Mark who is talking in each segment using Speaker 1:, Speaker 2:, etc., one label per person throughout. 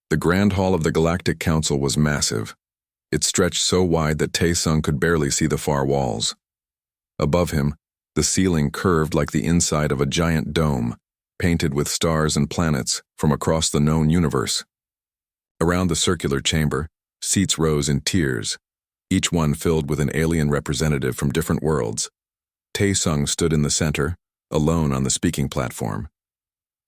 Speaker 1: The Grand Hall of the Galactic Council was massive. It stretched so wide that Tae-sung could barely see the far walls. Above him, the ceiling curved like the inside of a giant dome, painted with stars and planets from across the known universe. Around the circular chamber, seats rose in tiers, each one filled with an alien representative from different worlds. Tae-sung stood in the center, alone on the speaking platform.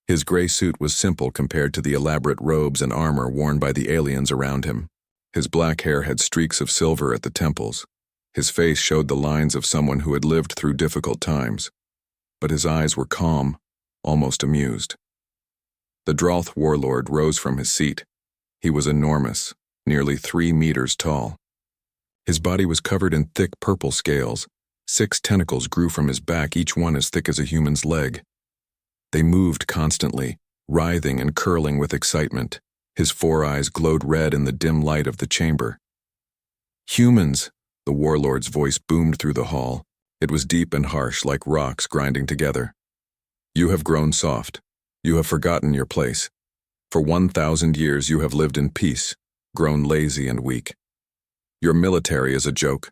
Speaker 1: His gray suit was simple compared to the elaborate robes and armor worn by the aliens around him. His black hair had streaks of silver at the temples. His face showed the lines of someone who had lived through difficult times, but his eyes were calm, almost amused. The Droth warlord rose from his seat. He was enormous, nearly 3 meters tall. His body was covered in thick purple scales. 6 tentacles grew from his back, each one as thick as a human's leg. They moved constantly, writhing and curling with excitement. His 4 eyes glowed red in the dim light of the chamber. "Humans!" The warlord's voice boomed through the hall. It was deep and harsh, like rocks grinding together. "You have grown soft. You have forgotten your place. For 1,000 years you have lived in peace, grown lazy and weak. Your military is a joke.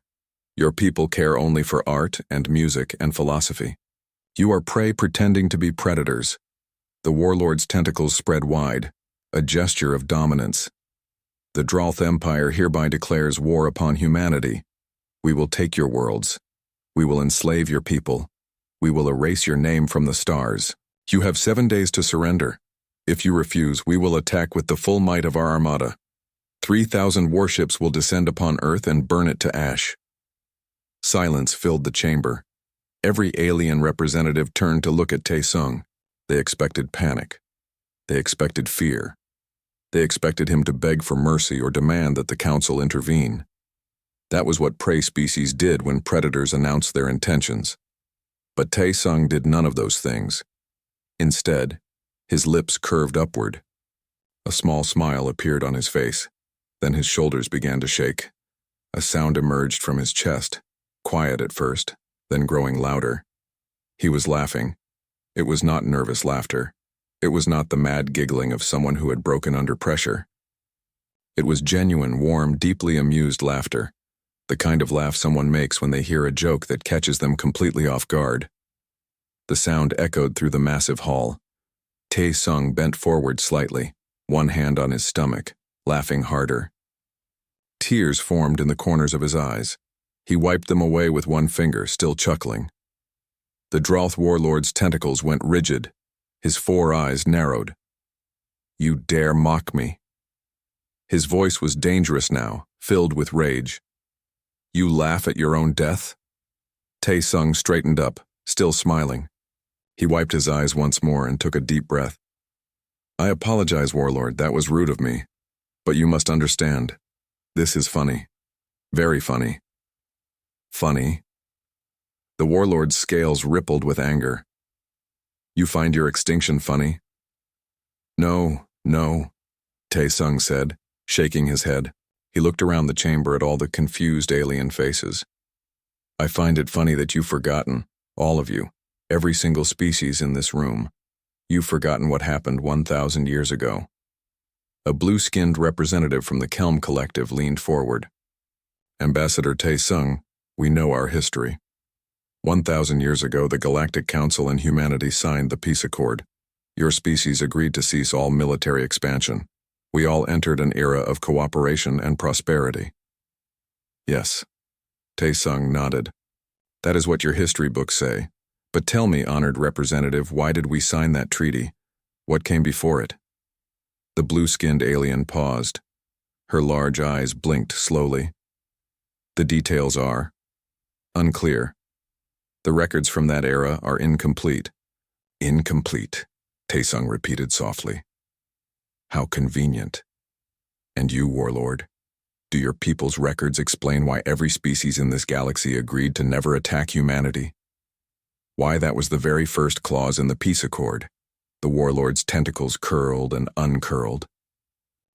Speaker 1: Your people care only for art and music and philosophy. You are prey pretending to be predators." The warlord's tentacles spread wide, a gesture of dominance. "The Droth Empire hereby declares war upon humanity. We will take your worlds. We will enslave your people. We will erase your name from the stars. You have 7 days to surrender. If you refuse, we will attack with the full might of our armada. 3,000 warships will descend upon Earth and burn it to ash." Silence filled the chamber. Every alien representative turned to look at Tae-sung. They expected panic. They expected fear. They expected him to beg for mercy or demand that the council intervene. That was what prey species did when predators announced their intentions. But Tae-sung did none of those things. Instead, his lips curved upward. A small smile appeared on his face. Then his shoulders began to shake. A sound emerged from his chest, quiet at first, then growing louder. He was laughing. It was not nervous laughter. It was not the mad giggling of someone who had broken under pressure. It was genuine, warm, deeply amused laughter, the kind of laugh someone makes when they hear a joke that catches them completely off guard. The sound echoed through the massive hall. Tae-sung bent forward slightly, one hand on his stomach, laughing harder. Tears formed in the corners of his eyes. He wiped them away with one finger, still chuckling. The Droth warlord's tentacles went rigid. His 4 eyes narrowed. "You dare mock me." His voice was dangerous now, filled with rage. "You laugh at your own death?" Tae-sung straightened up, still smiling. He wiped his eyes once more and took a deep breath. "I apologize, warlord, that was rude of me. But you must understand. This is funny. Very funny." "Funny?" The warlord's scales rippled with anger. "You find your extinction funny?" No, Tae-sung said, shaking his head. He looked around the chamber at all the confused alien faces. "I find it funny that you've forgotten, all of you, every single species in this room. You've forgotten what happened 1,000 years ago." A blue-skinned representative from the Kelm Collective leaned forward. "Ambassador Tae-sung, we know our history. 1,000 years ago, the Galactic Council and humanity signed the peace accord. Your species agreed to cease all military expansion. We all entered an era of cooperation and prosperity." "Yes." Tae-sung nodded. "That is what your history books say. But tell me, honored representative, why did we sign that treaty? What came before it?" The blue-skinned alien paused. Her large eyes blinked slowly. "The details are unclear. The records from that era are incomplete." "Incomplete," Tae-sung repeated softly. "How convenient. And you, warlord, do your people's records explain why every species in this galaxy agreed to never attack humanity? Why that was the very first clause in the peace accord?" The warlord's tentacles curled and uncurled.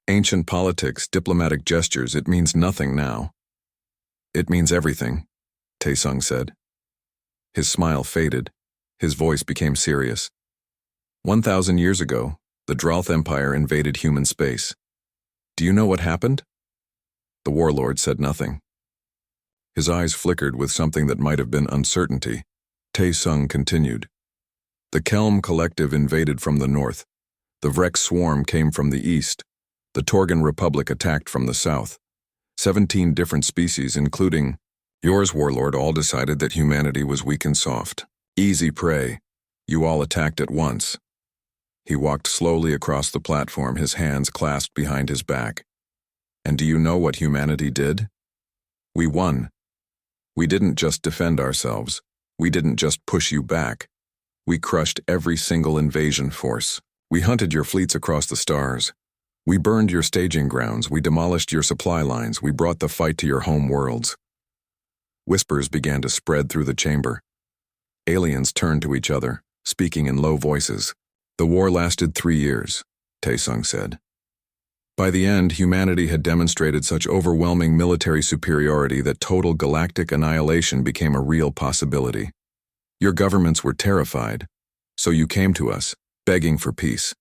Speaker 1: "Ancient politics, diplomatic gestures, it means nothing now." "It means everything," Tae-sung said. His smile faded. His voice became serious. 1,000 years ago, the Droth Empire invaded human space. Do you know what happened? The warlord said nothing. His eyes flickered with something that might have been uncertainty. Tae-sung continued. The Kelm Collective invaded from the north. The Vrex Swarm came from the east. The Torgan Republic attacked from the south. 17 different species, including yours, warlord, all decided that humanity was weak and soft. Easy prey. You all attacked at once. He walked slowly across the platform, his hands clasped behind his back. And do you know what humanity did? We won. We didn't just defend ourselves. We didn't just push you back. We crushed every single invasion force. We hunted your fleets across the stars. We burned your staging grounds. We demolished your supply lines. We brought the fight to your home worlds. Whispers began to spread through the chamber. Aliens turned to each other, speaking in low voices. The war lasted 3 years, Tae-sung said. By the end, humanity had demonstrated such overwhelming military superiority that total galactic annihilation became a real possibility. Your governments were terrified, so you came to us, begging for peace.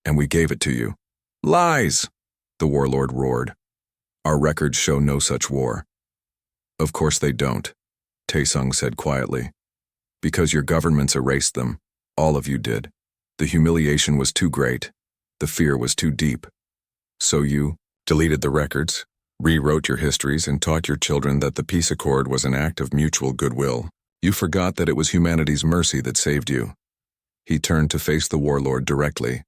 Speaker 1: And we gave it to you. Lies! The warlord roared. Our records show no such war. Of course they don't, Tae-sung said quietly. Because your governments erased them. All of you did. The humiliation was too great. The fear was too deep. So you deleted the records, rewrote your histories, and taught your children that the peace accord was an act of mutual goodwill. You forgot that it was humanity's mercy that saved you. He turned to face the warlord directly.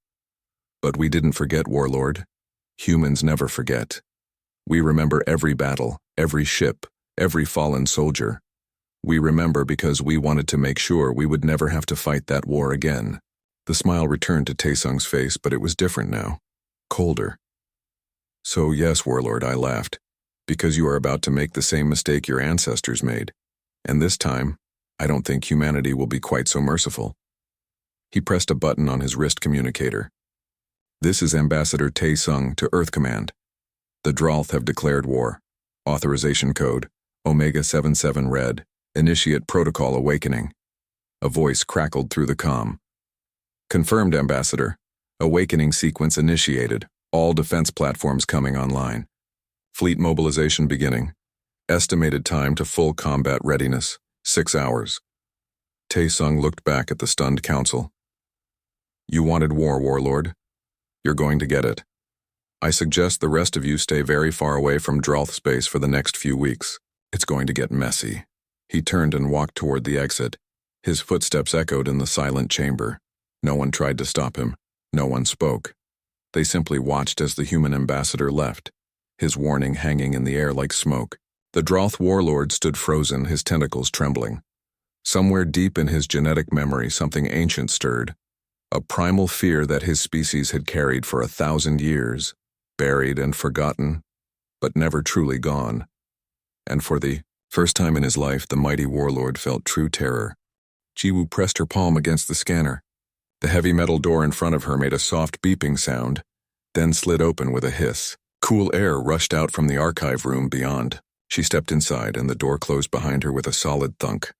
Speaker 1: But we didn't forget, warlord. Humans never forget. We remember every battle, every ship, every fallen soldier. We remember because we wanted to make sure we would never have to fight that war again. The smile returned to Tae-sung's face, but it was different now. Colder. So yes, warlord, I laughed. Because you are about to make the same mistake your ancestors made. And this time, I don't think humanity will be quite so merciful. He pressed a button on his wrist communicator. This is Ambassador Tae-sung to Earth Command. The Dralth have declared war. Authorization code, Omega 77 Red. Initiate protocol awakening. A voice crackled through the comm. Confirmed, Ambassador. Awakening sequence initiated. All defense platforms coming online. Fleet mobilization beginning. Estimated time to full combat readiness, 6 hours. Tae-sung looked back at the stunned council. You wanted war, warlord. You're going to get it. I suggest the rest of you stay very far away from Dralth space for the next few weeks. It's going to get messy. He turned and walked toward the exit. His footsteps echoed in the silent chamber. No one tried to stop him. No one spoke. They simply watched as the human ambassador left, his warning hanging in the air like smoke. The Dralth warlord stood frozen, his tentacles trembling. Somewhere deep in his genetic memory, something ancient stirred. A primal fear that his species had carried for 1,000 years, buried and forgotten, but never truly gone. And for the first time in his life, the mighty warlord felt true terror. Jiwoo pressed her palm against the scanner. The heavy metal door in front of her made a soft beeping sound, then slid open with a hiss. Cool air rushed out from the archive room beyond. She stepped inside, and the door closed behind her with a solid thunk.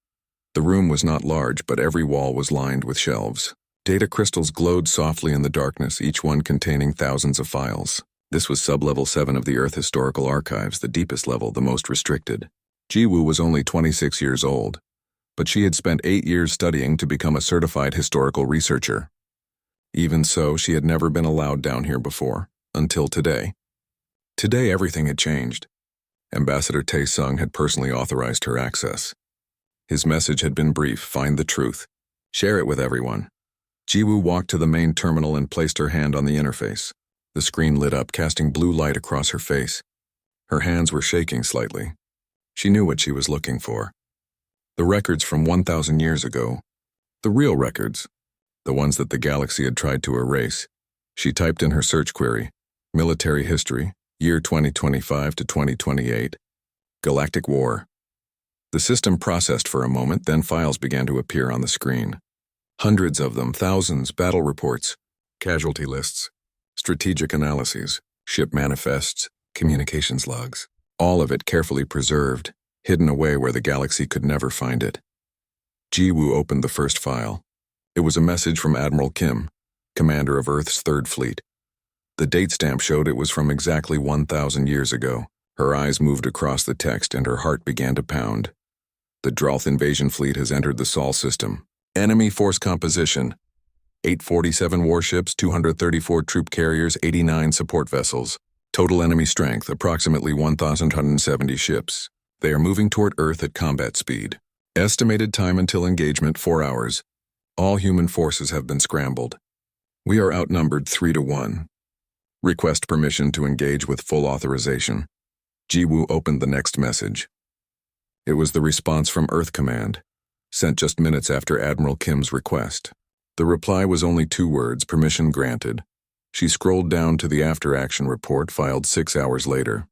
Speaker 1: The room was not large, but every wall was lined with shelves. Data crystals glowed softly in the darkness, each one containing thousands of files. This was sub-level 7 of the Earth Historical Archives, the deepest level, the most restricted. Jiwoo was only 26 years old, but she had spent 8 years studying to become a certified historical researcher. Even so, she had never been allowed down here before, until today. Today, everything had changed. Ambassador Tae-sung had personally authorized her access. His message had been brief: find the truth. Share it with everyone. Jiwoo walked to the main terminal and placed her hand on the interface. The screen lit up, casting blue light across her face. Her hands were shaking slightly. She knew what she was looking for. The records from 1,000 years ago. The real records. The ones that the galaxy had tried to erase. She typed in her search query: military history, year 2025 to 2028. Galactic War. The system processed for a moment, then files began to appear on the screen. Hundreds of them, thousands, battle reports, casualty lists, strategic analyses, ship manifests, communications logs. All of it carefully preserved, hidden away where the galaxy could never find it. Jiwoo opened the first file. It was a message from Admiral Kim, commander of Earth's Third Fleet. The date stamp showed it was from exactly 1,000 years ago. Her eyes moved across the text and her heart began to pound. The Dralth invasion fleet has entered the Sol system. Enemy force composition: 847 warships, 234 troop carriers, 89 support vessels. Total enemy strength, approximately 1,170 ships. They are moving toward Earth at combat speed. Estimated time until engagement, 4 hours. All human forces have been scrambled. We are outnumbered 3-1. Request permission to engage with full authorization. Jiwoo opened the next message. It was the response from Earth Command, sent just minutes after Admiral Kim's request. The reply was only 2 words: permission granted. She scrolled down to the after-action report filed 6 hours later.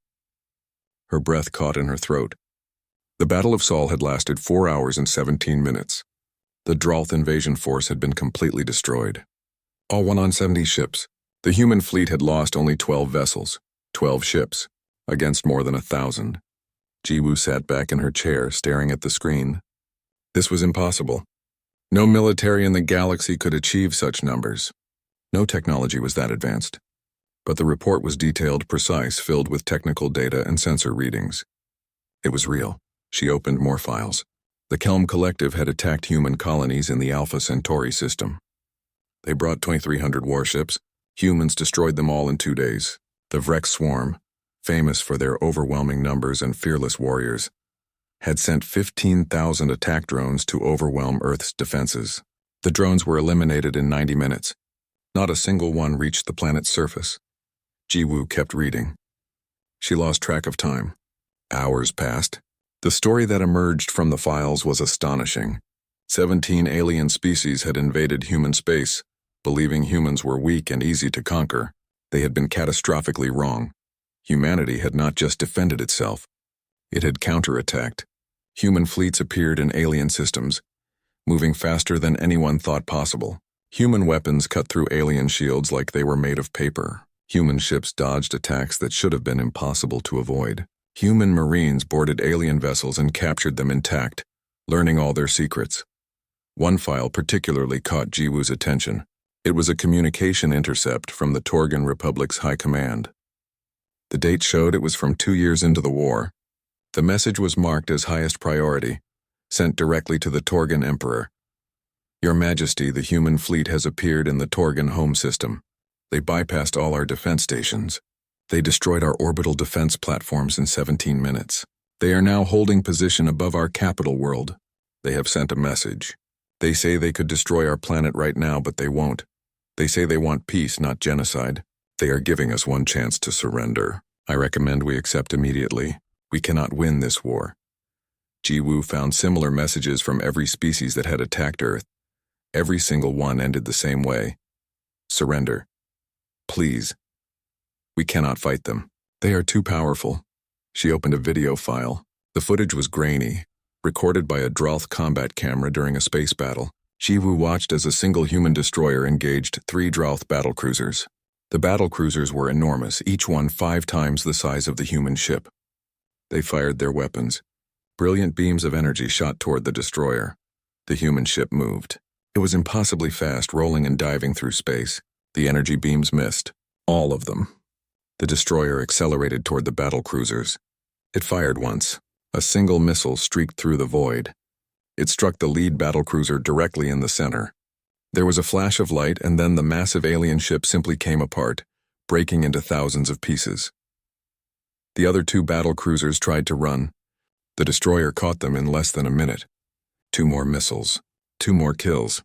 Speaker 1: Her breath caught in her throat. The Battle of Sol had lasted 4 hours and 17 minutes. The Dralth invasion force had been completely destroyed. All 170 ships. The human fleet had lost only 12 vessels, 12 ships, against more than 1,000. Jiwoo sat back in her chair, staring at the screen. This was impossible. No military in the galaxy could achieve such numbers. No technology was that advanced. But the report was detailed, precise, filled with technical data and sensor readings. It was real. She opened more files. The Kelm Collective had attacked human colonies in the Alpha Centauri system. They brought 2,300 warships. Humans destroyed them all in 2 days. The Vrex Swarm, famous for their overwhelming numbers and fearless warriors, had sent 15,000 attack drones to overwhelm Earth's defenses. The drones were eliminated in 90 minutes. Not a single one reached the planet's surface. Jiwoo kept reading. She lost track of time. Hours passed. The story that emerged from the files was astonishing. 17 alien species had invaded human space, believing humans were weak and easy to conquer. They had been catastrophically wrong. Humanity had not just defended itself. It had counterattacked. Human fleets appeared in alien systems, moving faster than anyone thought possible. Human weapons cut through alien shields like they were made of paper. Human ships dodged attacks that should have been impossible to avoid. Human marines boarded alien vessels and captured them intact, learning all their secrets. One file particularly caught Jiwoo's attention. It was a communication intercept from the Torgan Republic's High Command. The date showed it was from 2 years into the war. The message was marked as highest priority, sent directly to the Torgan Emperor. Your Majesty, the human fleet has appeared in the Torgan home system. They bypassed all our defense stations. They destroyed our orbital defense platforms in 17 minutes. They are now holding position above our capital world. They have sent a message. They say they could destroy our planet right now, but they won't. They say they want peace, not genocide. They are giving us one chance to surrender. I recommend we accept immediately. We cannot win this war. Jiwoo found similar messages from every species that had attacked Earth. Every single one ended the same way. Surrender. Please. We cannot fight them. They are too powerful. She opened a video file. The footage was grainy, recorded by a Dralth combat camera during a space battle. Jiwoo watched as a single human destroyer engaged 3 Dralth battlecruisers. The battlecruisers were enormous, each one 5 times the size of the human ship. They fired their weapons. Brilliant beams of energy shot toward the destroyer. The human ship moved. It was impossibly fast, rolling and diving through space. The energy beams missed. All of them. The destroyer accelerated toward the battlecruisers. It fired once. A single missile streaked through the void. It struck the lead battlecruiser directly in the center. There was a flash of light, and then the massive alien ship simply came apart, breaking into thousands of pieces. The other 2 battlecruisers tried to run. The destroyer caught them in less than a minute. 2 more missiles. 2 more kills.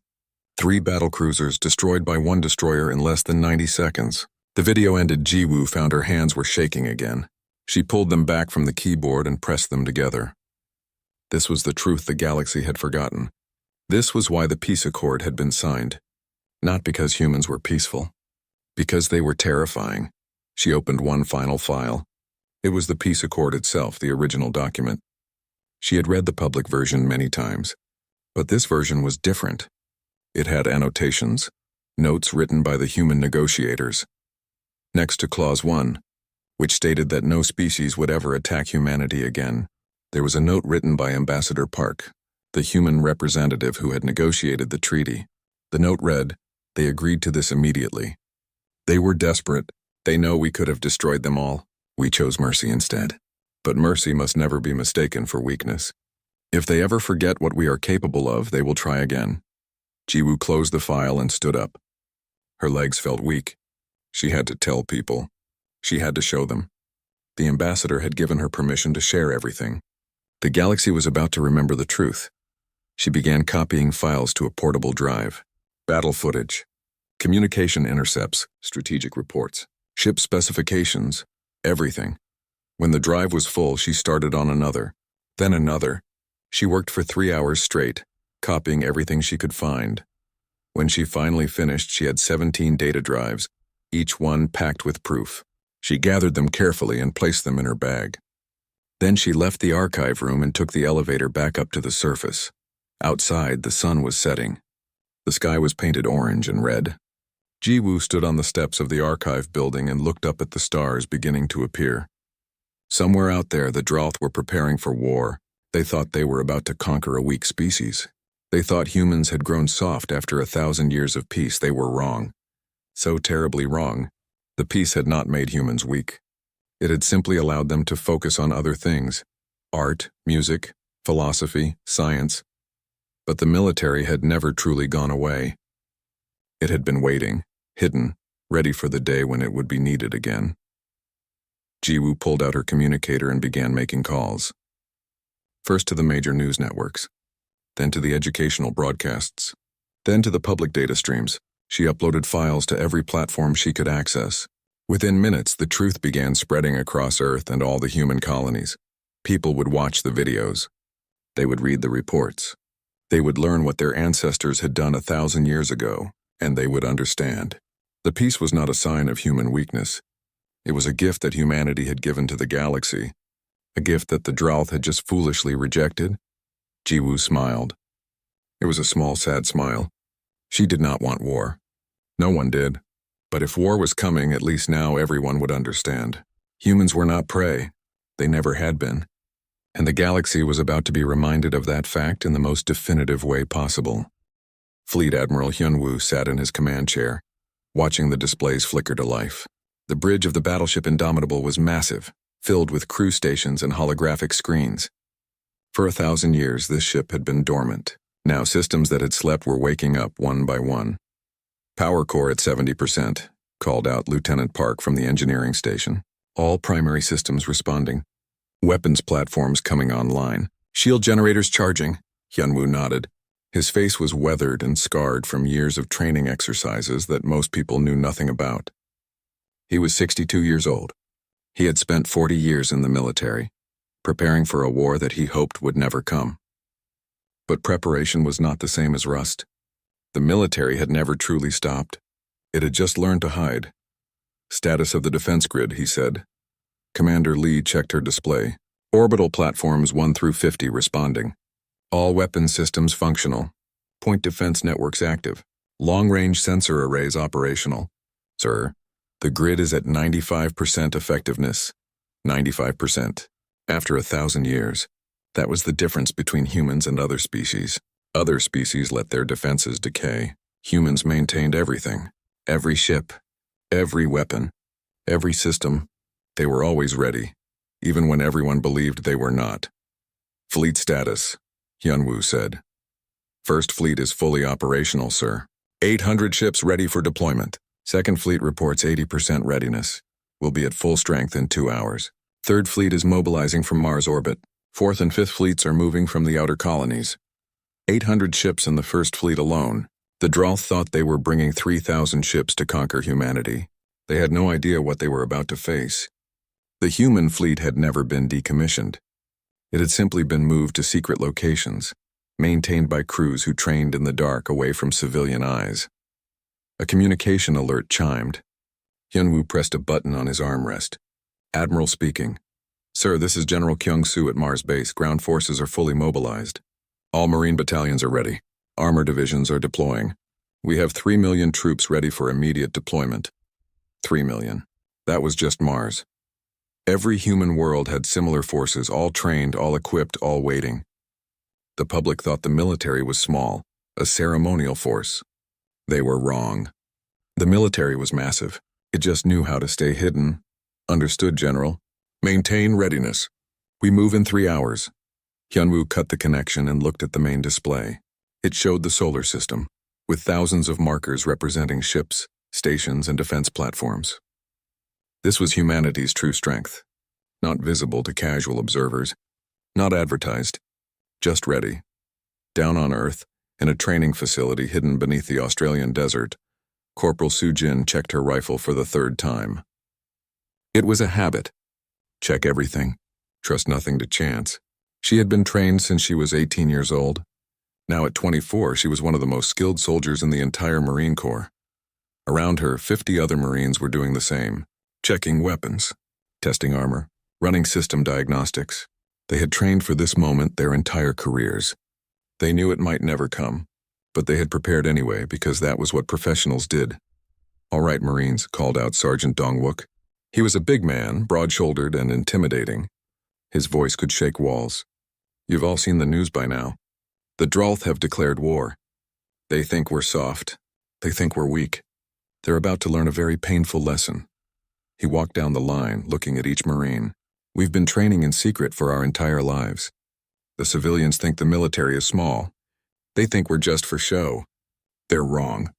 Speaker 1: 3 battlecruisers destroyed by 1 destroyer in less than 90 seconds. The video ended. Jiwoo found her hands were shaking again. She pulled them back from the keyboard and pressed them together. This was the truth the galaxy had forgotten. This was why the peace accord had been signed. Not because humans were peaceful. Because they were terrifying. She opened one final file. It was the peace accord itself, the original document. She had read the public version many times. But this version was different. It had annotations, notes written by the human negotiators. Next to Clause 1, which stated that no species would ever attack humanity again, there was a note written by Ambassador Park, the human representative who had negotiated the treaty. The note read, "They agreed to this immediately. They were desperate, They know we could have destroyed them all. We chose mercy instead. But mercy must never be mistaken for weakness. If they ever forget what we are capable of, they will try again. Jiwoo closed the file and stood up. Her legs felt weak. She had to tell people. She had to show them. The ambassador had given her permission to share everything. The galaxy was about to remember the truth. She began copying files to a portable drive. Battle footage, communication intercepts, strategic reports, ship specifications, everything. When the drive was full, she started on another, then another. She worked for 3 hours straight, copying everything she could find. When she finally finished, she had 17 data drives, each one packed with proof. She gathered them carefully and placed them in her bag. Then she left the archive room and took the elevator back up to the surface. Outside, the sun was setting. The sky was painted orange and red. Jiwoo stood on the steps of the archive building and looked up at the stars beginning to appear. Somewhere out there, the Drauth were preparing for war. They thought they were about to conquer a weak species. They thought humans had grown soft after 1,000 years of peace. They were wrong. So terribly wrong. The peace had not made humans weak. It had simply allowed them to focus on other things: art, music, philosophy, science. But the military had never truly gone away. It had been waiting, hidden, ready for the day when it would be needed again. Jiwoo pulled out her communicator and began making calls. First to the major news networks, then to the educational broadcasts, then to the public data streams. She uploaded files to every platform she could access. Within minutes, the truth began spreading across Earth and all the human colonies. People would watch the videos. They would read the reports. They would learn what their ancestors had done 1,000 years ago, and they would understand. The peace was not a sign of human weakness. It was a gift that humanity had given to the galaxy, a gift that the Drauth had just foolishly rejected. Jiwoo smiled. It was a small, sad smile. She did not want war. No one did. But if war was coming, at least now everyone would understand. Humans were not prey. They never had been. And the galaxy was about to be reminded of that fact in the most definitive way possible. Fleet Admiral Hyunwoo sat in his command chair, watching the displays flicker to life. The bridge of the battleship Indomitable was massive, filled with crew stations and holographic screens. For 1,000 years, this ship had been dormant. Now systems that had slept were waking up one by one. Power core at 70%, called out Lieutenant Park from the engineering station. All primary systems responding. Weapons platforms coming online. Shield generators charging. Hyunwoo nodded. His face was weathered and scarred from years of training exercises that most people knew nothing about. He was 62 years old. He had spent 40 years in the military, preparing for a war that he hoped would never come. But preparation was not the same as rust. The military had never truly stopped. It had just learned to hide. Status of the defense grid, he said. Commander Lee checked her display. Orbital platforms 1 through 50 responding. All weapon systems functional. Point defense networks active. Long-range sensor arrays operational. Sir, the grid is at 95% effectiveness. 95%. After 1,000 years. That was the difference between humans and other species. Other species let their defenses decay. Humans maintained everything. Every ship. Every weapon. Every system. They were always ready, even when everyone believed they were not. Fleet status, Hyunwoo said. First Fleet is fully operational, sir. 800 ships ready for deployment. Second Fleet reports 80% readiness. Will be at full strength in 2 hours. Third Fleet is mobilizing from Mars orbit. Fourth and fifth fleets are moving from the outer colonies. 800 ships in the First Fleet alone. The Drauth thought they were bringing 3,000 ships to conquer humanity. They had no idea what they were about to face. The human fleet had never been decommissioned. It had simply been moved to secret locations, maintained by crews who trained in the dark away from civilian eyes. A communication alert chimed. Hyunwoo pressed a button on his armrest. Admiral speaking. Sir, this is General Kyung-soo at Mars Base. Ground forces are fully mobilized. All Marine battalions are ready. Armor divisions are deploying. We have 3 million troops ready for immediate deployment. 3 million. That was just Mars. Every human world had similar forces, all trained, all equipped, all waiting. The public thought the military was small, a ceremonial force. They were wrong. The military was massive. It just knew how to stay hidden. Understood, General. Maintain readiness. We move in 3 hours. Hyunwoo cut the connection and looked at the main display. It showed the solar system, with thousands of markers representing ships, stations, and defense platforms. This was humanity's true strength. Not visible to casual observers, not advertised, just ready. Down on Earth, in a training facility hidden beneath the Australian desert, Corporal Soo-jin checked her rifle for the 3rd time. It was a habit. Check everything. Trust nothing to chance. She had been trained since she was 18 years old. Now at 24, she was one of the most skilled soldiers in the entire Marine Corps. Around her, 50 other Marines were doing the same, checking weapons, testing armor, running system diagnostics. They had trained for this moment their entire careers. They knew it might never come, but they had prepared anyway because that was what professionals did. "All right, Marines," called out Sergeant Dongwook. He was a big man, broad-shouldered and intimidating. His voice could shake walls. "You've all seen the news by now. The Dralth have declared war. They think we're soft. They think we're weak. They're about to learn a very painful lesson." He walked down the line, looking at each Marine. "We've been training in secret for our entire lives. The civilians think the military is small. They think we're just for show. They're wrong.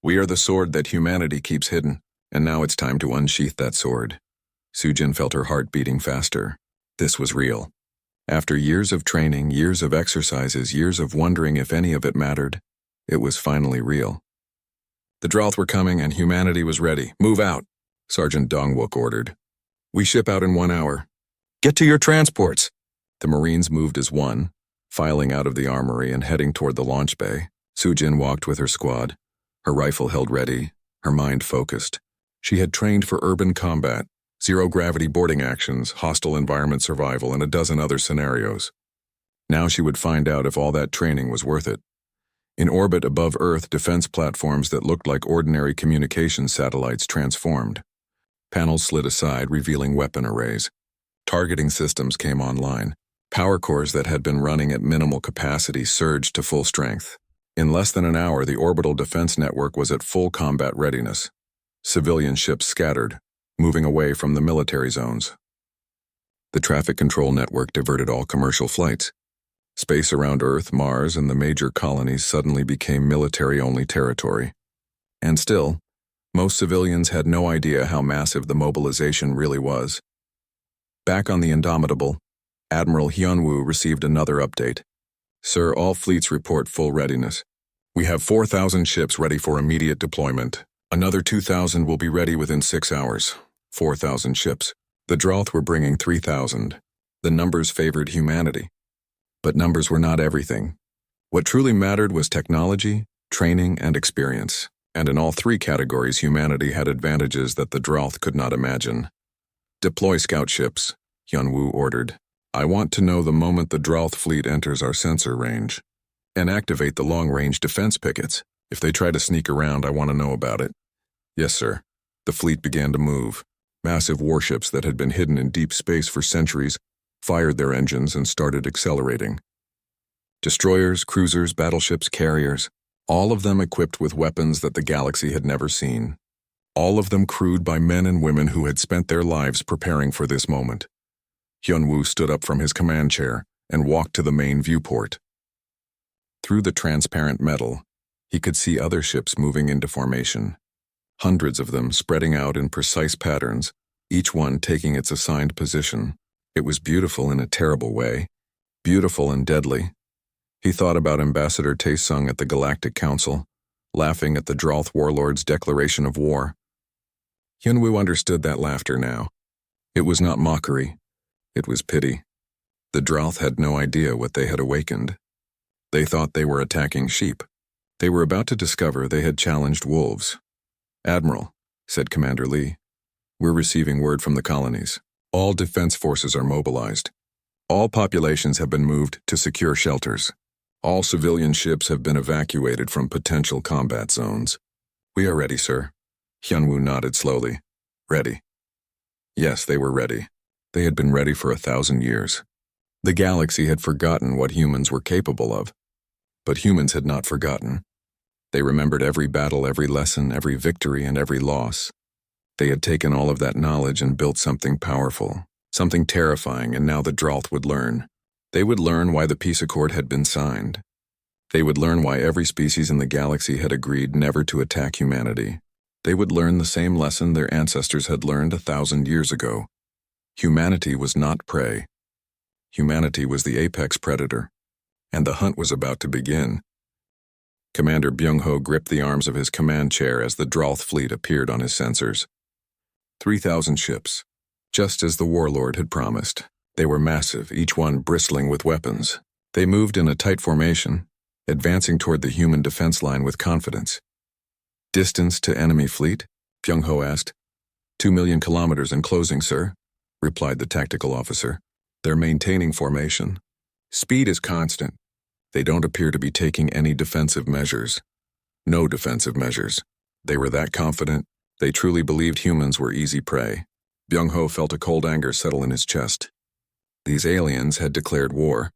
Speaker 1: We are the sword that humanity keeps hidden, and now it's time to unsheath that sword." Soo-jin felt her heart beating faster. This was real. After years of training, years of exercises, years of wondering if any of it mattered, it was finally real. The Dralth were coming and humanity was ready. "Move out," Sergeant Dongwook ordered. "We ship out in 1 hour. Get to your transports." The Marines moved as one, filing out of the armory and heading toward the launch bay. Soo-jin walked with her squad, her rifle held ready, her mind focused. She had trained for urban combat, zero-gravity boarding actions, hostile environment survival, and a dozen other scenarios. Now she would find out if all that training was worth it. In orbit above Earth, defense platforms that looked like ordinary communications satellites transformed. Panels slid aside, revealing weapon arrays. Targeting systems came online. Power cores that had been running at minimal capacity surged to full strength. In less than an hour, the orbital defense network was at full combat readiness. Civilian ships scattered, moving away from the military zones. The traffic control network diverted all commercial flights. Space around Earth, Mars, and the major colonies suddenly became military-only territory. And still, most civilians had no idea how massive the mobilization really was. Back on the Indomitable, Admiral Hyunwoo received another update. "Sir, all fleets report full readiness. We have 4,000 ships ready for immediate deployment. Another 2,000 will be ready within 6 hours. 4,000 ships. The Dralth were bringing 3,000. The numbers favored humanity. But numbers were not everything. What truly mattered was technology, training, and experience. And in all 3 categories, humanity had advantages that the Dralth could not imagine. "Deploy scout ships," Hyunwoo ordered. "I want to know the moment the Dralth fleet enters our sensor range. And activate the long-range defense pickets. If they try to sneak around, I want to know about it." "Yes, sir." The fleet began to move. Massive warships that had been hidden in deep space for centuries fired their engines and started accelerating. Destroyers, cruisers, battleships, carriers, all of them equipped with weapons that the galaxy had never seen. All of them crewed by men and women who had spent their lives preparing for this moment. Hyunwoo stood up from his command chair and walked to the main viewport. Through the transparent metal, he could see other ships moving into formation. Hundreds of them spreading out in precise patterns, each one taking its assigned position. It was beautiful in a terrible way, beautiful and deadly. He thought about Ambassador Taesung at the Galactic Council, laughing at the Dralth warlord's declaration of war. Hyunwoo understood that laughter now. It was not mockery. It was pity. The Dralth had no idea what they had awakened. They thought they were attacking sheep. They were about to discover they had challenged wolves. "Admiral," said Commander Lee, "we're receiving word from the colonies. All defense forces are mobilized. All populations have been moved to secure shelters. All civilian ships have been evacuated from potential combat zones." "We are ready, sir." Hyunwoo nodded slowly. "Ready." Yes, they were ready. They had been ready for 1,000 years. The galaxy had forgotten what humans were capable of. But humans had not forgotten. They remembered every battle, every lesson, every victory, and every loss. They had taken all of that knowledge and built something powerful, something terrifying, and now the Dralth would learn. They would learn why the peace accord had been signed. They would learn why every species in the galaxy had agreed never to attack humanity. They would learn the same lesson their ancestors had learned 1,000 years ago. Humanity was not prey. Humanity was the apex predator. And the hunt was about to begin. Commander Byung-ho gripped the arms of his command chair as the Dralth fleet appeared on his sensors. 3,000 ships, just as the warlord had promised. They were massive, each one bristling with weapons. They moved in a tight formation, advancing toward the human defense line with confidence. Distance to enemy fleet? Byung-ho asked. 2 million kilometers and closing, sir, replied the tactical officer. They're maintaining formation. Speed is constant. They don't appear to be taking any defensive measures. No defensive measures. They were that confident. They truly believed humans were easy prey. Byung-ho felt a cold anger settle in his chest. These aliens had declared war.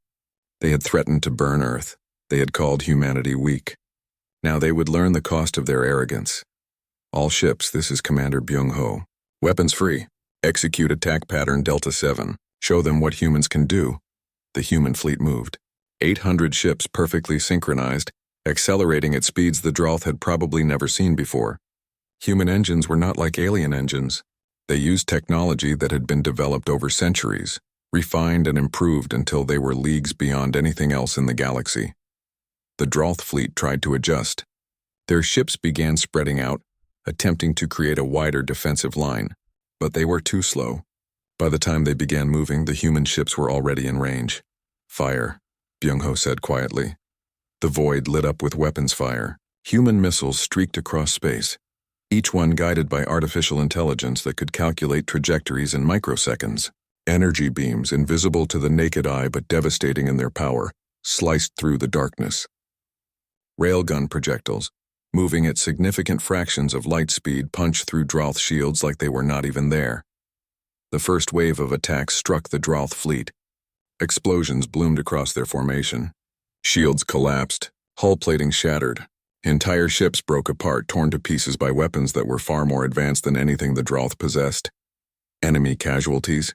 Speaker 1: They had threatened to burn Earth. They had called humanity weak. Now they would learn the cost of their arrogance. All ships, this is Commander Byung-ho. Weapons free. Execute attack pattern Delta 7. Show them what humans can do. The human fleet moved. 800 ships perfectly synchronized, accelerating at speeds the Dralth had probably never seen before. Human engines were not like alien engines. They used technology that had been developed over centuries, refined and improved until they were leagues beyond anything else in the galaxy. The Dralth fleet tried to adjust. Their ships began spreading out, attempting to create a wider defensive line, but they were too slow. By the time they began moving, the human ships were already in range. Fire, Byung-ho said quietly. The void lit up with weapons fire. Human missiles streaked across space, each one guided by artificial intelligence that could calculate trajectories in microseconds. Energy beams, invisible to the naked eye but devastating in their power, sliced through the darkness. Railgun projectiles, moving at significant fractions of light speed, punched through Dralth shields like they were not even there. The first wave of attacks struck the Dralth fleet. Explosions bloomed across their formation. Shields collapsed, hull plating shattered. Entire ships broke apart, torn to pieces by weapons that were far more advanced than anything the Dralth possessed. Enemy casualties?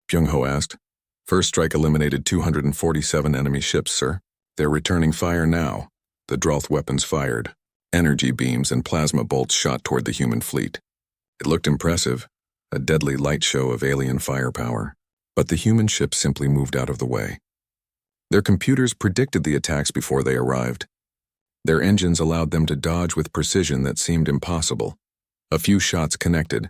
Speaker 1: Byung-ho asked. First strike eliminated 247 enemy ships, sir. They're returning fire now. The Dralth weapons fired. Energy beams and plasma bolts shot toward the human fleet. It looked impressive, a deadly light show of alien firepower. But the human ships simply moved out of the way. Their computers predicted the attacks before they arrived. Their engines allowed them to dodge with precision that seemed impossible. A few shots connected.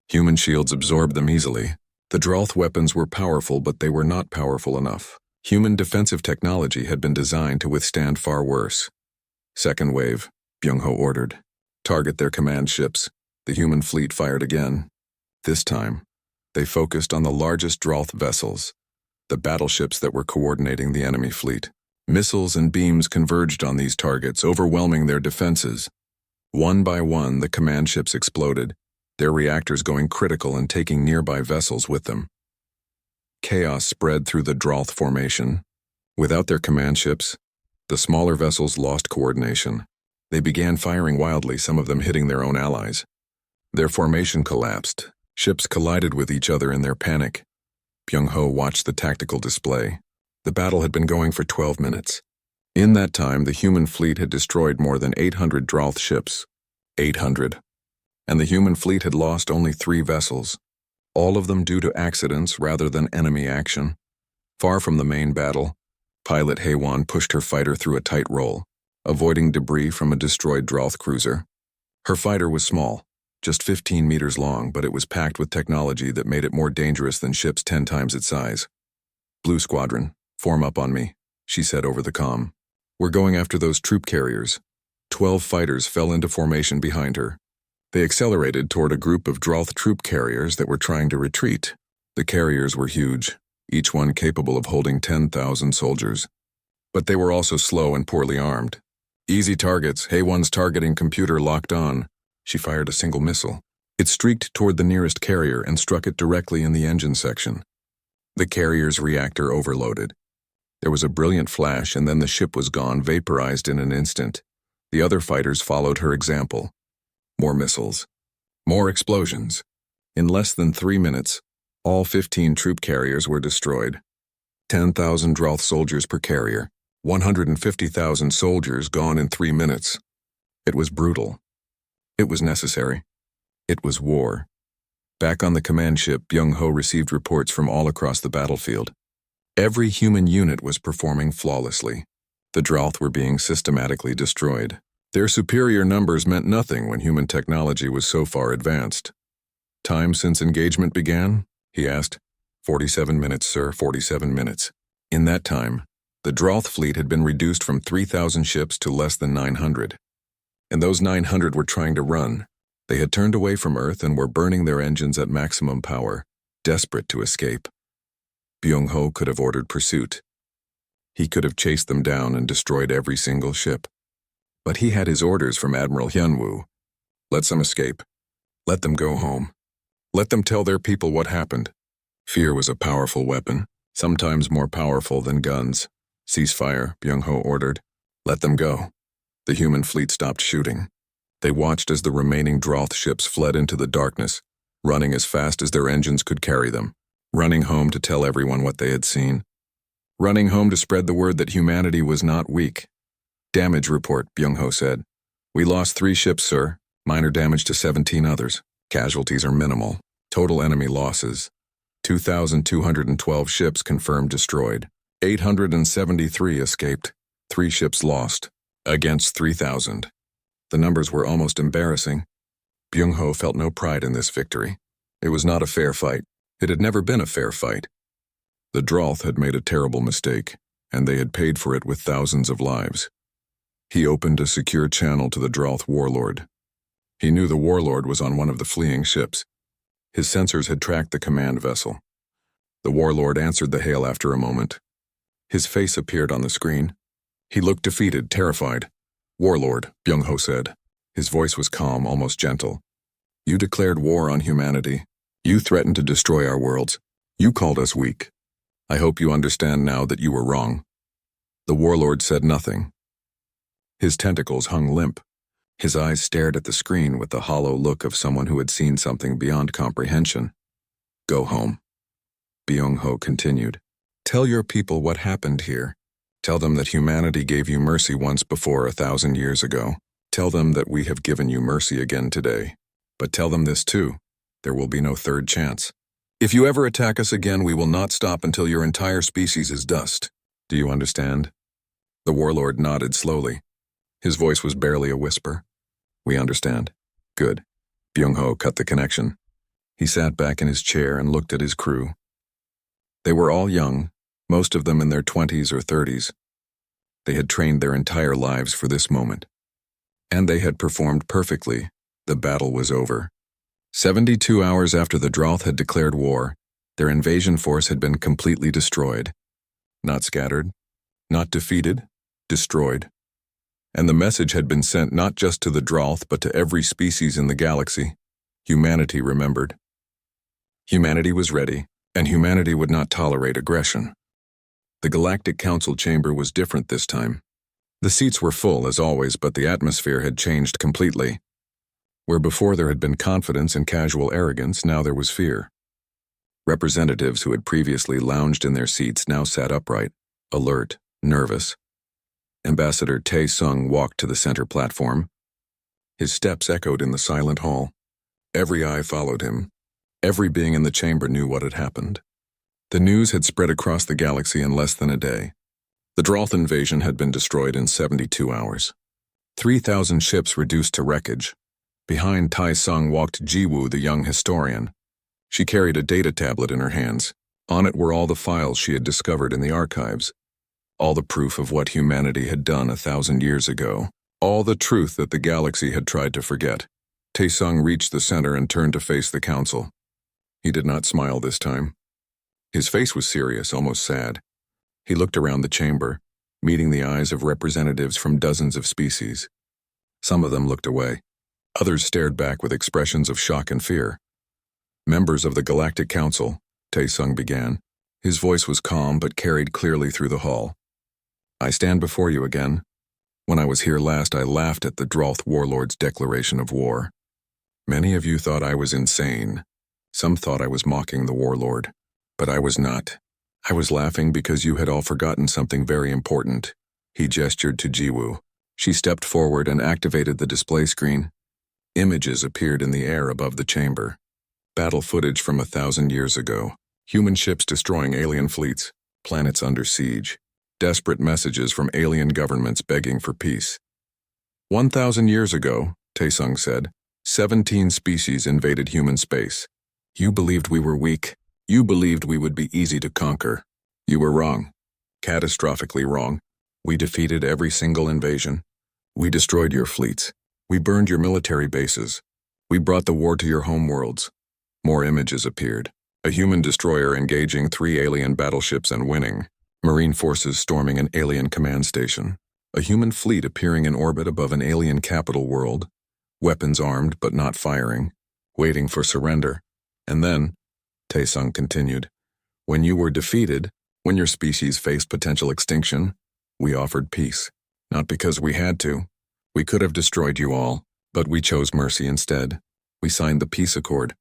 Speaker 1: Human shields absorbed them easily. The Dralth weapons were powerful, but they were not powerful enough. Human defensive technology had been designed to withstand far worse. Second wave, Byung-ho ordered. Target their command ships. The human fleet fired again. This time, they focused on the largest Dralth vessels, the battleships that were coordinating the enemy fleet. Missiles and beams converged on these targets, overwhelming their defenses. One by one, the command ships exploded, their reactors going critical and taking nearby vessels with them. Chaos spread through the Dralth formation. Without their command ships, the smaller vessels lost coordination. They began firing wildly, some of them hitting their own allies. Their formation collapsed. Ships collided with each other in their panic. Byung-ho watched the tactical display. The battle had been going for 12 minutes. In that time, the human fleet had destroyed more than 800 Dralth ships. 800. And the human fleet had lost only 3 vessels, all of them due to accidents rather than enemy action. Far from the main battle, pilot Haewon pushed her fighter through a tight roll, avoiding debris from a destroyed Dralth cruiser. Her fighter was small, just 15 meters long, but it was packed with technology that made it more dangerous than ships 10 times its size. Blue Squadron, form up on me, she said over the comm. We're going after those troop carriers. 12 fighters fell into formation behind her. They accelerated toward a group of Dralth troop carriers that were trying to retreat. The carriers were huge, each one capable of holding 10,000 soldiers. But they were also slow and poorly armed. Easy targets, Haewon's targeting computer locked on. She fired a single missile. It streaked toward the nearest carrier and struck it directly in the engine section. The carrier's reactor overloaded. There was a brilliant flash, and then the ship was gone, vaporized in an instant. The other fighters followed her example. More missiles. More explosions. In less than 3 minutes, all 15 troop carriers were destroyed. 10,000 Droth soldiers per carrier. 150,000 soldiers gone in 3 minutes. It was brutal. It was necessary. It was war. Back on the command ship, Byung-ho received reports from all across the battlefield. Every human unit was performing flawlessly. The Droth were being systematically destroyed. Their superior numbers meant nothing when human technology was so far advanced. Time since engagement began? He asked. 47 minutes, sir, 47 minutes. In that time, the Droth fleet had been reduced from 3,000 ships to less than 900. And those 900 were trying to run. They had turned away from Earth and were burning their engines at maximum power, desperate to escape. Byung-ho could have ordered pursuit. He could have chased them down and destroyed every single ship. But he had his orders from Admiral Hyunwoo. Let them escape. Let them go home. Let them tell their people what happened. Fear was a powerful weapon, sometimes more powerful than guns. Ceasefire, Byung-ho ordered. Let them go. The human fleet stopped shooting. They watched as the remaining Droth ships fled into the darkness, running as fast as their engines could carry them, running home to tell everyone what they had seen, running home to spread the word that humanity was not weak. Damage report, Byung-ho said. We lost 3 ships, sir. Minor damage to 17 others. Casualties are minimal. Total enemy losses. 2,212 ships confirmed destroyed. 873 escaped. 3 ships lost. Against 3,000. The numbers were almost embarrassing. Byung-ho felt no pride in this victory. It was not a fair fight. It had never been a fair fight. The Droth had made a terrible mistake, and they had paid for it with thousands of lives. He opened a secure channel to the Droth warlord. He knew the warlord was on one of the fleeing ships. His sensors had tracked the command vessel. The warlord answered the hail after a moment. His face appeared on the screen. He looked defeated, terrified. Warlord, Byung-ho said. His voice was calm, almost gentle. You declared war on humanity. You threatened to destroy our worlds. You called us weak. I hope you understand now that you were wrong. The warlord said nothing. His tentacles hung limp. His eyes stared at the screen with the hollow look of someone who had seen something beyond comprehension. Go home. Byung-ho continued. Tell your people what happened here. Tell them that humanity gave you mercy once before 1,000 years ago. Tell them that we have given you mercy again today. But tell them this too. There will be no third chance. If you ever attack us again, we will not stop until your entire species is dust. Do you understand? The warlord nodded slowly. His voice was barely a whisper. We understand. Good. Byung-ho cut the connection. He sat back in his chair and looked at his crew. They were all young, most of them in their 20s or 30s. They had trained their entire lives for this moment. And they had performed perfectly. The battle was over. 72 hours after the Droth had declared war, their invasion force had been completely destroyed. Not scattered, not defeated, destroyed. And the message had been sent not just to the Droth but to every species in the galaxy. Humanity remembered. Humanity was ready, and humanity would not tolerate aggression. The Galactic Council chamber was different this time. The seats were full as always, but the atmosphere had changed completely. Where before there had been confidence and casual arrogance, now there was fear. Representatives who had previously lounged in their seats now sat upright, alert, nervous. Ambassador Tae-sung walked to the center platform. His steps echoed in the silent hall. Every eye followed him. Every being in the chamber knew what had happened. The news had spread across the galaxy in less than a day. The Droth invasion had been destroyed in 72 hours. 3,000 ships reduced to wreckage. Behind Tae-sung walked Jiwoo, the young historian. She carried a data tablet in her hands. On it were all the files she had discovered in the archives. All the proof of what humanity had done 1,000 years ago. All the truth that the galaxy had tried to forget. Tae-sung reached the center and turned to face the council. He did not smile this time. His face was serious, almost sad. He looked around the chamber, meeting the eyes of representatives from dozens of species. Some of them looked away. Others stared back with expressions of shock and fear. Members of the Galactic Council, Tae-sung began. His voice was calm but carried clearly through the hall. I stand before you again. When I was here last, I laughed at the Droth warlord's declaration of war. Many of you thought I was insane. Some thought I was mocking the warlord. But I was not. I was laughing because you had all forgotten something very important. He gestured to Jiwoo. She stepped forward and activated the display screen. Images appeared in the air above the chamber. Battle footage from 1,000 years ago. Human ships destroying alien fleets. Planets under siege. Desperate messages from alien governments begging for peace. 1,000 years ago, Taesung said, 17 species invaded human space. You believed we were weak. You believed we would be easy to conquer. You were wrong. Catastrophically wrong. We defeated every single invasion. We destroyed your fleets. We burned your military bases. We brought the war to your homeworlds. More images appeared. A human destroyer engaging 3 alien battleships and winning. Marine forces storming an alien command station. A human fleet appearing in orbit above an alien capital world. Weapons armed but not firing. Waiting for surrender. And then, Taesung continued, when you were defeated, when your species faced potential extinction, we offered peace. Not because we had to. We could have destroyed you all, but we chose mercy instead. We signed the peace accord.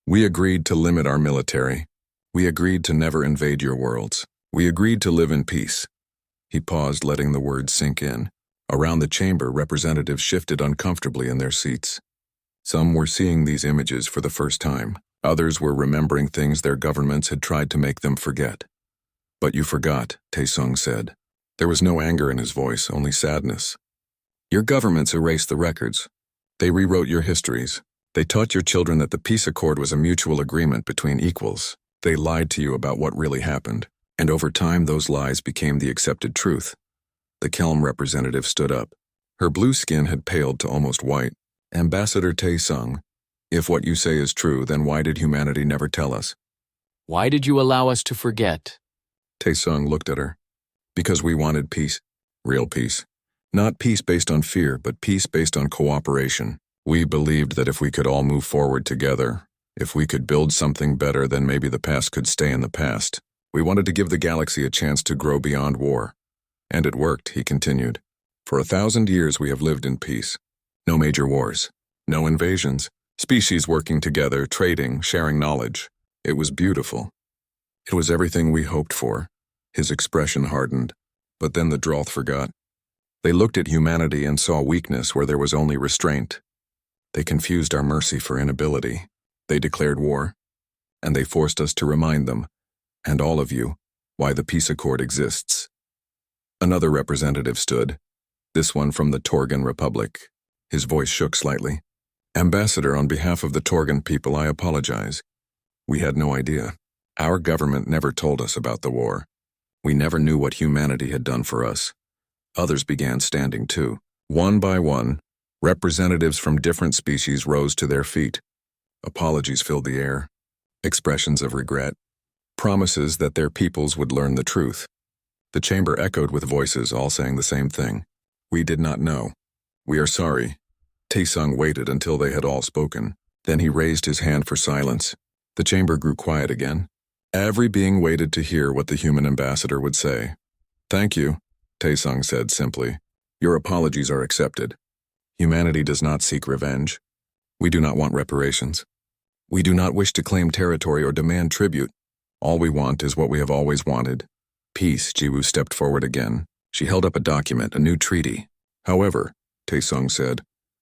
Speaker 1: We agreed to limit our military. We agreed to never invade your worlds. We agreed to live in peace. He paused, letting the words sink in. Around the chamber, representatives shifted uncomfortably in their seats. Some were seeing these images for the first time. Others were remembering things their governments had tried to make them forget. But you forgot, Taesung said. There was no anger in his voice, only sadness. Your governments erased the records. They rewrote your histories. They taught your children that the peace accord was a mutual agreement between equals. They lied to you about what really happened. And over time, those lies became the accepted truth. The Kelm representative stood up. Her blue skin had paled to almost white. Ambassador Taesung, if what you say is true, then why did humanity never tell us?
Speaker 2: Why did you allow us to forget?
Speaker 1: Taesung looked at her. Because we wanted peace. Real peace. Not peace based on fear, but peace based on cooperation. We believed that if we could all move forward together, if we could build something better, then maybe the past could stay in the past. We wanted to give the galaxy a chance to grow beyond war. And it worked, he continued. For 1,000 years we have lived in peace. No major wars. No invasions. Species working together, trading, sharing knowledge. It was beautiful. It was everything we hoped for. His expression hardened. But then the Droth forgot. They looked at humanity and saw weakness where there was only restraint. They confused our mercy for inability. They declared war. And they forced us to remind them, and all of you, why the peace accord exists. Another representative stood, this one from the Torgan Republic. His voice shook slightly. Ambassador, on behalf of the Torgan people, I apologize. We had no idea. Our government never told us about the war. We never knew what humanity had done for us. Others began standing too. One by one, representatives from different species rose to their feet. Apologies filled the air. Expressions of regret. Promises that their peoples would learn the truth. The chamber echoed with voices all saying the same thing. We did not know. We are sorry. Taesung waited until they had all spoken. Then he raised his hand for silence. The chamber grew quiet again. Every being waited to hear what the human ambassador would say. Thank you, Taesung said simply. Your apologies are accepted. Humanity does not seek revenge. We do not want reparations. We do not wish to claim territory or demand tribute. All we want is what we have always wanted. Peace. Jiwoo stepped forward again. She held up a document, a new treaty. However, Taesung said,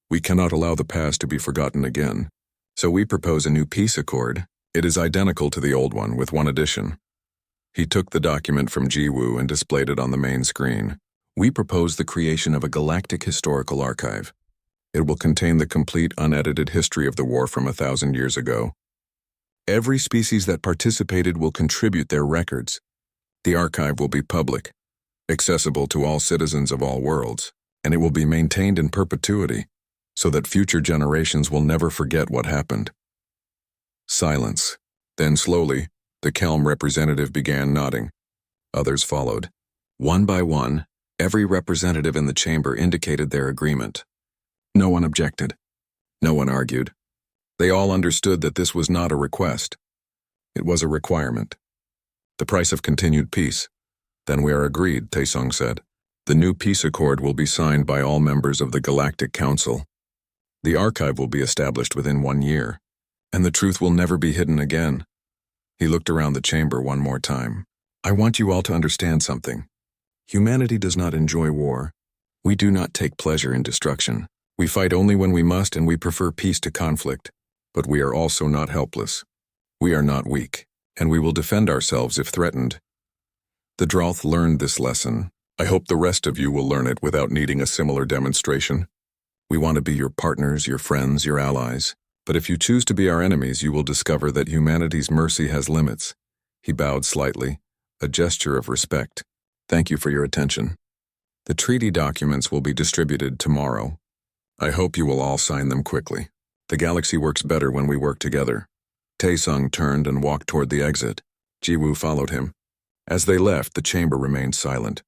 Speaker 1: we cannot allow the past to be forgotten again. So we propose a new peace accord. It is identical to the old one, with one addition. He took the document from Jiwoo and displayed it on the main screen. We propose the creation of a galactic historical archive. It will contain the complete, unedited history of the war from 1,000 years ago. Every species that participated will contribute their records. The archive will be public, accessible to all citizens of all worlds, and it will be maintained in perpetuity, so that future generations will never forget what happened. Silence. Then slowly, the Kelm representative began nodding. Others followed. One by one, every representative in the chamber indicated their agreement. No one objected. No one argued. They all understood that this was not a request. It was a requirement. The price of continued peace. Then we are agreed, Taesung said. The new peace accord will be signed by all members of the Galactic Council. The archive will be established within 1 year, and the truth will never be hidden again. He looked around the chamber one more time. I want you all to understand something. Humanity does not enjoy war. We do not take pleasure in destruction. We fight only when we must, and we prefer peace to conflict. But we are also not helpless. We are not weak, and we will defend ourselves if threatened. The Droth learned this lesson. I hope the rest of you will learn it without needing a similar demonstration. We want to be your partners, your friends, your allies. But if you choose to be our enemies, you will discover that humanity's mercy has limits. He bowed slightly, a gesture of respect. Thank you for your attention. The treaty documents will be distributed tomorrow. I hope you will all sign them quickly. The galaxy works better when we work together. Taesung turned and walked toward the exit. Jiwoo followed him. As they left, the chamber remained silent.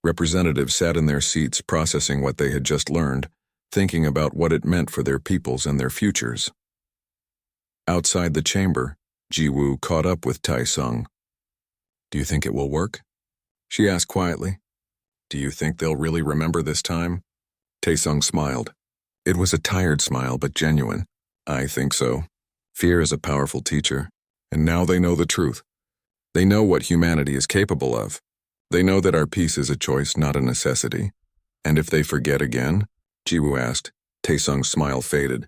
Speaker 1: Representatives sat in their seats processing what they had just learned, thinking about what it meant for their peoples and their futures. Outside the chamber, Jiwoo caught up with Taesung. Do you think it will work? She asked quietly. Do you think they'll really remember this time? Taesung smiled. It was a tired smile, but genuine. I think so. Fear is a powerful teacher, and now they know the truth. They know what humanity is capable of. They know that our peace is a choice, not a necessity. And if they forget again? Jiwoo asked. Taesung's smile faded.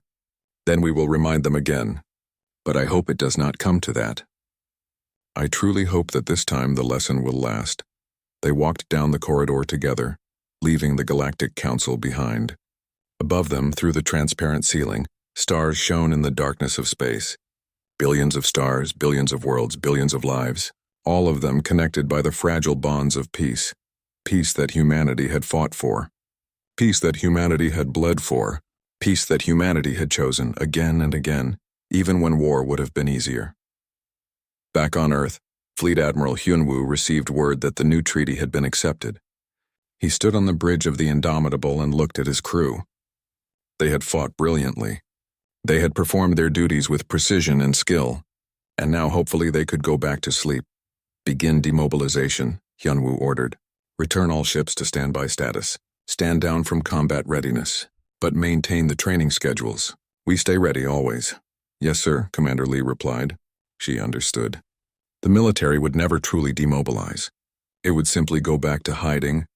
Speaker 1: Then we will remind them again. But I hope it does not come to that. I truly hope that this time the lesson will last. They walked down the corridor together, leaving the Galactic Council behind. Above them, through the transparent ceiling, stars shone in the darkness of space. Billions of stars, billions of worlds, billions of lives, all of them connected by the fragile bonds of peace. Peace that humanity had fought for. Peace that humanity had bled for. Peace that humanity had chosen again and again, even when war would have been easier. Back on Earth, Fleet Admiral Hyunwoo received word that the new treaty had been accepted. He stood on the bridge of the Indomitable and looked at his crew. They had fought brilliantly. They had performed their duties with precision and skill, and now hopefully they could go back to sleep. Begin demobilization, Hyunwoo ordered. Return all ships to standby status. Stand down from combat readiness, but maintain the training schedules. We stay ready always. Yes, sir, Commander Lee replied. She understood. The military would never truly demobilize. It would simply go back to hiding,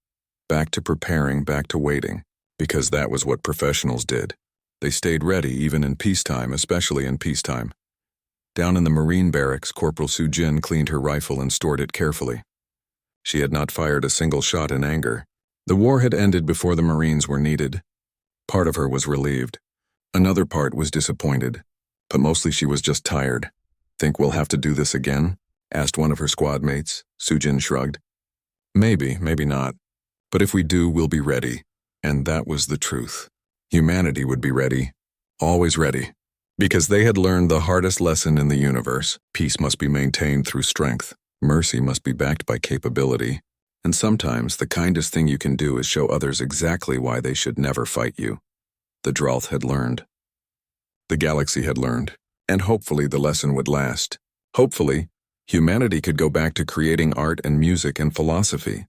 Speaker 1: back to preparing, back to waiting, because that was what professionals did. They stayed ready even in peacetime, especially in peacetime. Down in the Marine barracks, Corporal Soo-jin cleaned her rifle and stored it carefully. She had not fired a single shot in anger. The war had ended before the Marines were needed. Part of her was relieved. Another part was disappointed. But mostly she was just tired. Think we'll have to do this again? Asked one of her squad mates. Soo-jin shrugged. Maybe, maybe not. But if we do, we'll be ready. And that was the truth. Humanity would be ready. Always ready. Because they had learned the hardest lesson in the universe. Peace must be maintained through strength. Mercy must be backed by capability. And sometimes the kindest thing you can do is show others exactly why they should never fight you. The Droth had learned. The galaxy had learned. And hopefully the lesson would last. Hopefully, humanity could go back to creating art and music and philosophy